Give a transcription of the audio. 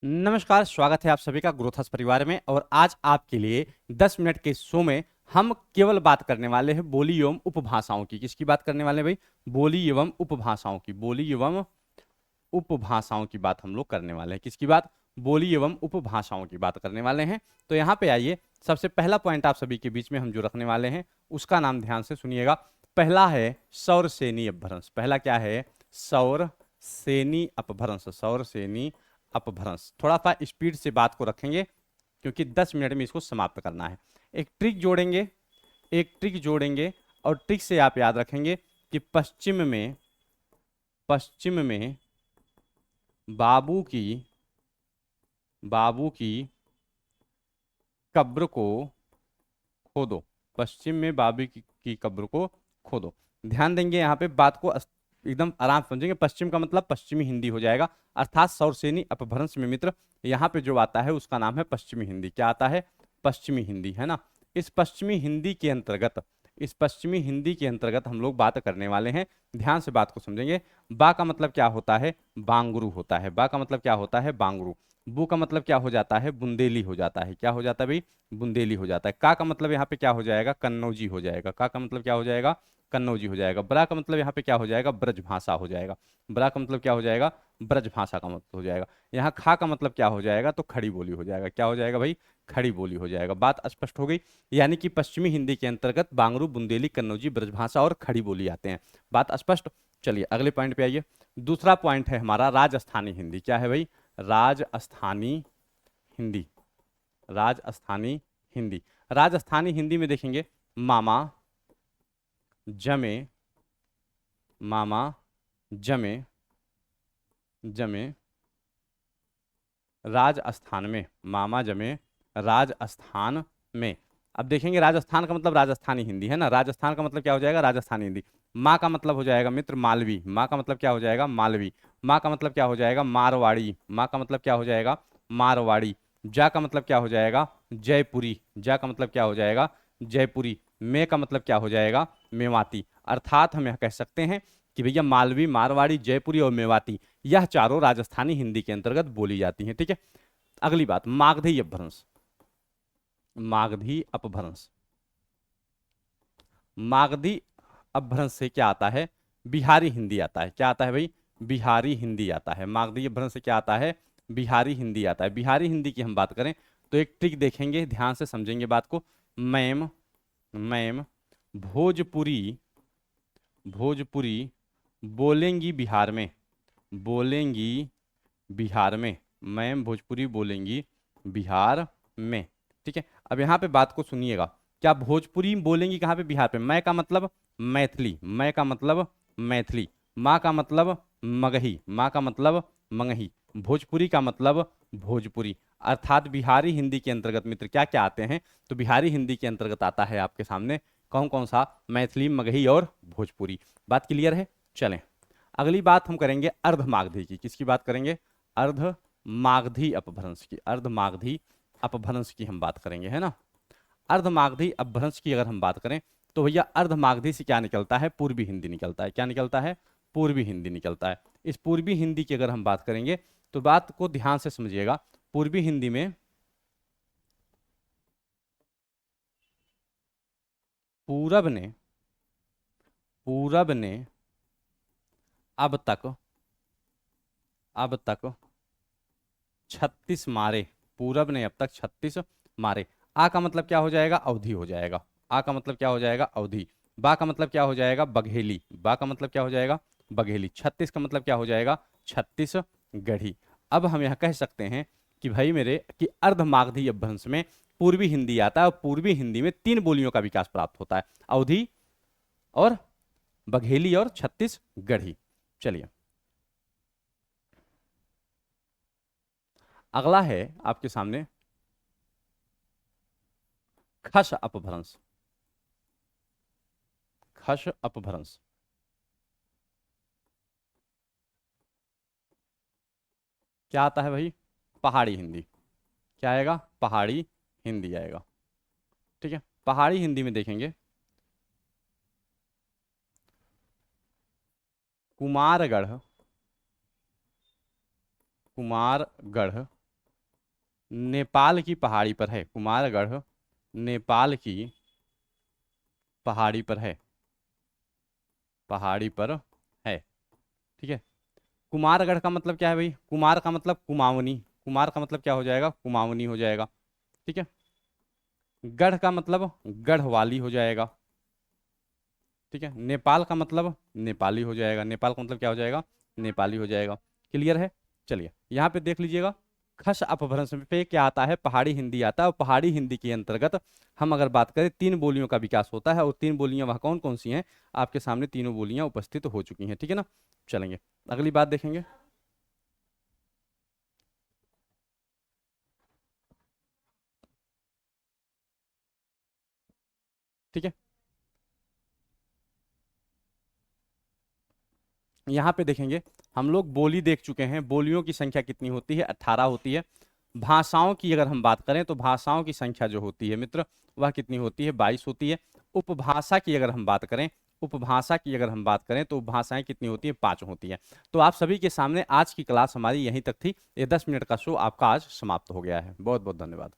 नमस्कार, स्वागत है आप सभी का ग्रोथस परिवार में। और आज आपके लिए 10 मिनट के शो में हम केवल बात करने वाले हैं बोली एवं उपभाषाओं की। किसकी बात करने वाले हैं भाई? बोली एवं उपभाषाओं की। बोली एवं उपभाषाओं की बात हम लोग करने वाले हैं। किसकी बात? बोली एवं उपभाषाओं की बात करने वाले हैं। तो यहाँ पे आइए, सबसे पहला पॉइंट आप सभी के बीच में हम जो रखने वाले हैं उसका नाम ध्यान से सुनिएगा। पहला है सौर सेनी अपभ्रंश। पहला क्या है? सौर सेनी अपभ्रंश। सौर सेनी अपभ्रंश। थोड़ा सा स्पीड से बात को रखेंगे क्योंकि 10 मिनट में इसको समाप्त करना है। एक ट्रिक जोड़ेंगे, एक ट्रिक जोड़ेंगे और ट्रिक से आप याद रखेंगे कि पश्चिम में बाबू की कब्र को खोदो। पश्चिम में बाबू की कब्र को खोदो। ध्यान देंगे यहाँ पे, बात को एकदम आराम से समझेंगे। पश्चिम का मतलब पश्चिमी हिंदी हो जाएगा, अर्थात सौरसेनी अपभ्रंश में मित्र यहाँ पे जो आता है उसका नाम है पश्चिमी हिंदी। क्या आता है? पश्चिमी हिंदी, है ना। इस पश्चिमी हिंदी के अंतर्गत हम लोग बात करने वाले हैं। ध्यान से बात को समझेंगे। बा का मतलब क्या होता है? बांगरू होता है। बा का मतलब क्या होता है? बांगरू। बू का मतलब क्या हो जाता है? बुंदेली हो जाता है। क्या हो जाता है भाई? बुंदेली हो जाता है। का का मतलब यहाँ पे क्या हो जाएगा? कन्नौजी हो जाएगा। का का मतलब क्या हो जाएगा? कन्नौजी हो जाएगा। ब्रा का मतलब यहाँ पे क्या हो जाएगा? ब्रज भाषा हो जाएगा। ब्रा का मतलब क्या हो जाएगा? ब्रज भाषा का मतलब हो जाएगा। यहाँ खा का मतलब क्या हो जाएगा? तो खड़ी बोली हो जाएगा। क्या हो जाएगा भाई? खड़ी बोली हो जाएगा। बात स्पष्ट हो गई। यानी कि पश्चिमी हिंदी के अंतर्गत बांगरू, बुंदेली, कन्नौजी, ब्रजभाषा और खड़ी बोली आते हैं। बात स्पष्ट। चलिए अगले पॉइंट पे आइए। दूसरा पॉइंट है हमारा राजस्थानी हिंदी। क्या है भाई? राजस्थानी हिंदी। राजस्थानी हिंदी। राजस्थानी हिंदी में देखेंगे मामा जमे, मामा जमे, जमे राजस्थान में। मामा जमे राजस्थान में। अब देखेंगे राजस्थान का मतलब राजस्थानी हिंदी, है ना। राजस्थान का मतलब क्या हो जाएगा? राजस्थानी हिंदी। माँ का मतलब हो जाएगा मित्र मालवी। माँ का मतलब क्या हो जाएगा? मालवी। माँ का मतलब क्या हो जाएगा? मारवाड़ी। माँ का मतलब क्या हो जाएगा? मारवाड़ी। जा का मतलब क्या हो जाएगा? जयपुरी। जा का मतलब क्या हो जाएगा? जयपुरी। मे का मतलब क्या हो जाएगा? मेवाती। अर्थात हम यह कह सकते हैं कि भैया मालवी, मारवाड़ी, जयपुरी और मेवाती यह चारों राजस्थानी हिंदी के अंतर्गत बोली जाती हैं। ठीक है। अगली बात, मागधी अपभ्रंश। मागधी अपभ्रंश। मागधी अपभ्रंश से क्या आता है? बिहारी हिंदी आता है। क्या आता है भाई? बिहारी हिंदी आता है। मागधी अपभ्रंश से क्या आता है? बिहारी हिंदी आता है। बिहारी हिंदी की हम बात करें तो एक ट्रिक देखेंगे, ध्यान से समझेंगे बात को। मैम, मैम भोजपुरी, भोजपुरी बोलेंगी बिहार में। बोलेंगी बिहार में। मैम भोजपुरी बोलेंगी बिहार में। ठीक है। अब यहाँ पे बात को सुनिएगा। क्या भोजपुरी बोलेंगी कहाँ पे? बिहार पे। मैं का मतलब मैथिली। मैं का मतलब मैथिली। माँ का मतलब मगही। माँ का मतलब मंगही। भोजपुरी का मतलब भोजपुरी। अर्थात बिहारी हिंदी के अंतर्गत मित्र क्या क्या आते हैं? तो बिहारी हिंदी के अंतर्गत आता है आपके सामने कौन कौन सा? मैथिली, मगही और भोजपुरी। बात क्लियर है? चलें अगली बात हम करेंगे अर्धमागधी की। किसकी बात करेंगे? अर्ध मागधी अपभ्रंश की। अर्ध मागधी अपभ्रंश की हम बात करेंगे, है ना। अर्ध मागधी अपभ्रंश की अगर हम बात करें तो भैया अर्ध मागधी से क्या निकलता है? पूर्वी हिंदी निकलता है। क्या निकलता है? पूर्वी हिंदी निकलता है। इस पूर्वी हिंदी की अगर हम बात करेंगे तो बात को ध्यान से समझिएगा। पूर्वी हिंदी में पूरब ने, पूरब ने अब तक, अब तक 36 मारे। पूरब ने अब तक 36 मारे। आ का मतलब क्या हो जाएगा? अवधि हो जाएगा। आ का मतलब क्या हो जाएगा? अवधि। बा का मतलब क्या हो जाएगा? बघेली। बा का मतलब क्या हो जाएगा? बघेली। 36 का मतलब क्या हो जाएगा? 36 गढ़ी। अब हम यह कह सकते हैं कि भाई मेरे कि अर्धमागधी अपभ्रंश में पूर्वी हिंदी आता है और पूर्वी हिंदी में 3 बोलियों का विकास प्राप्त होता है, अवधि और बघेली और 36 गढ़ी। चलिए अगला है आपके सामने खस अपभ्रंश। खस अपभ्रंश क्या आता है भाई? पहाड़ी हिंदी। क्या आएगा? पहाड़ी हिंदी आएगा। ठीक है। पहाड़ी हिंदी में देखेंगे कुमारगढ़, कुमारगढ़ नेपाल की पहाड़ी पर है। कुमारगढ़ नेपाल की पहाड़ी पर है, पहाड़ी पर है। ठीक है। कुमारगढ़ का मतलब क्या है भाई? कुमार का मतलब कुमाऊनी, कुमार का मतलब क्या हो जाएगा? कुमाऊनी हो जाएगा। ठीक है। गढ़ का मतलब गढ़वाली हो जाएगा। ठीक है। नेपाल का मतलब नेपाली हो जाएगा, नेपाल का मतलब क्या हो जाएगा? नेपाली हो जाएगा। क्लियर है? चलिए यहाँ पे देख लीजिएगा, खस अपभ्रंश पे क्या आता है? पहाड़ी हिंदी आता है। और पहाड़ी हिंदी के अंतर्गत हम अगर बात करें, तीन बोलियों का विकास होता है, और तीन बोलियां वह कौन कौन सी हैं? आपके सामने तीनों बोलियां उपस्थित हो चुकी हैं। ठीक है ना? चलेंगे अगली बात देखेंगे। ठीक है। यहाँ पे देखेंगे, हम लोग बोली देख चुके हैं। बोलियों की संख्या कितनी होती है? 18 होती है। भाषाओं की अगर हम बात करें तो भाषाओं की संख्या जो होती है मित्र, वह कितनी होती है? 22 होती है। उपभाषा की अगर हम बात करें, उपभाषा की अगर हम बात करें तो उपभाषाएं कितनी होती है? 5 होती है। तो आप सभी के सामने आज की क्लास हमारी यहीं तक थी। ये 10 मिनट का शो आपका आज समाप्त हो गया है। बहुत बहुत धन्यवाद।